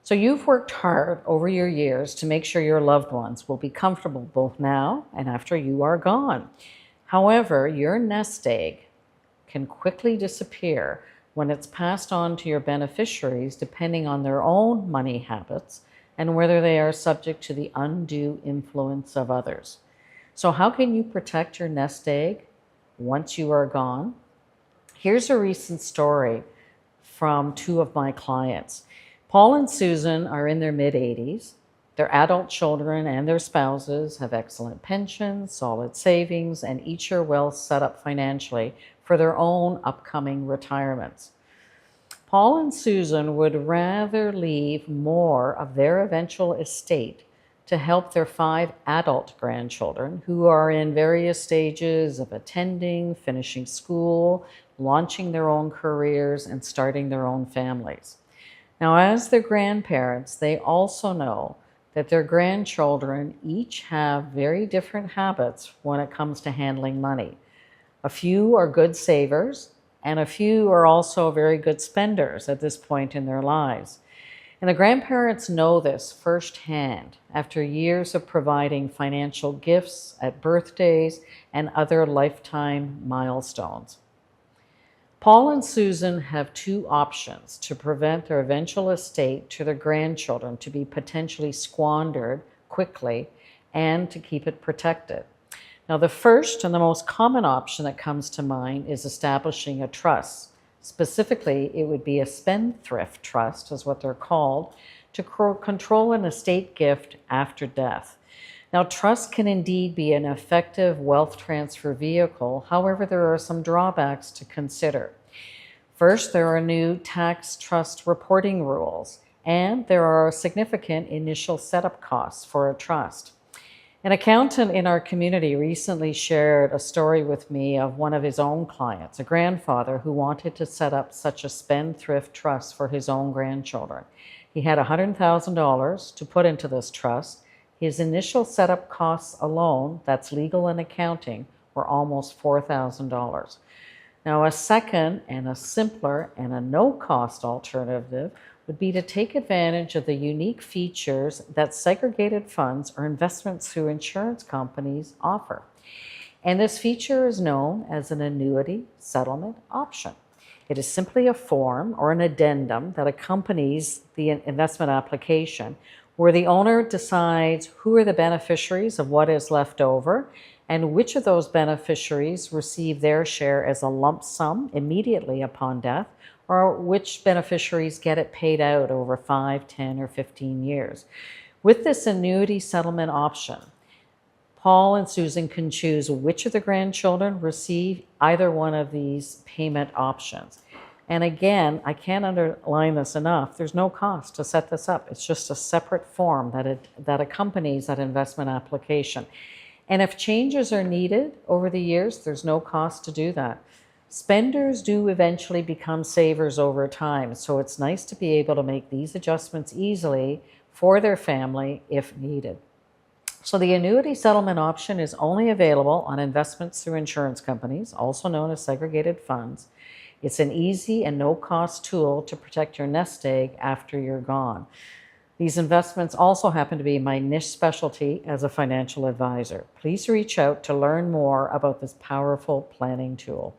So you've worked hard over your years to make sure your loved ones will be comfortable both now and after you are gone. However, your nest egg can quickly disappear when it's passed on to your beneficiaries depending on their own money habits and whether they are subject to the undue influence of others. So how can you protect your nest egg once you are gone? Here's a recent story from two of my clients. Paul and Susan are in their mid-80s. Their adult children and their spouses have excellent pensions, solid savings, and each are well set up financially for their own upcoming retirements. Paul and Susan would rather leave more of their eventual estate to help their 5 adult grandchildren who are in various stages of attending, finishing school, launching their own careers, and starting their own families. Now, as their grandparents, they also know that their grandchildren each have very different habits when it comes to handling money. A few are good savers, and a few are also very good spenders at this point in their lives. And the grandparents know this firsthand after years of providing financial gifts at birthdays and other lifetime milestones. Paul and Susan have 2 options to prevent their eventual estate to their grandchildren to be potentially squandered quickly and to keep it protected. Now, the first and the most common option that comes to mind is establishing a trust. Specifically, it would be a spendthrift trust, is what they're called, to control an estate gift after death. Now, trust can indeed be an effective wealth transfer vehicle. However, there are some drawbacks to consider. First, there are new tax trust reporting rules, and there are significant initial setup costs for a trust. An accountant in our community recently shared a story with me of one of his own clients, a grandfather who wanted to set up such a spendthrift trust for his own grandchildren. He had $100,000 to put into this trust. His initial setup costs alone, that's legal and accounting, were almost $4,000. Now, a second and a simpler and a no-cost alternative would be to take advantage of the unique features that segregated funds or investments through insurance companies offer. And this feature is known as an annuity settlement option. It is simply a form or an addendum that accompanies the investment application where the owner decides who are the beneficiaries of what is left over and which of those beneficiaries receive their share as a lump sum immediately upon death, or which beneficiaries get it paid out over 5, 10, or 15 years. With this annuity settlement option, Paul and Susan can choose which of the grandchildren receive either one of these payment options. And again, I can't underline this enough, there's no cost to set this up. It's just a separate form that accompanies that investment application. And if changes are needed over the years, there's no cost to do that. Spenders do eventually become savers over time, so it's nice to be able to make these adjustments easily for their family if needed. So the annuity settlement option is only available on investments through insurance companies, also known as segregated funds. It's an easy and no-cost tool to protect your nest egg after you're gone. These investments also happen to be my niche specialty as a financial advisor. Please reach out to learn more about this powerful planning tool.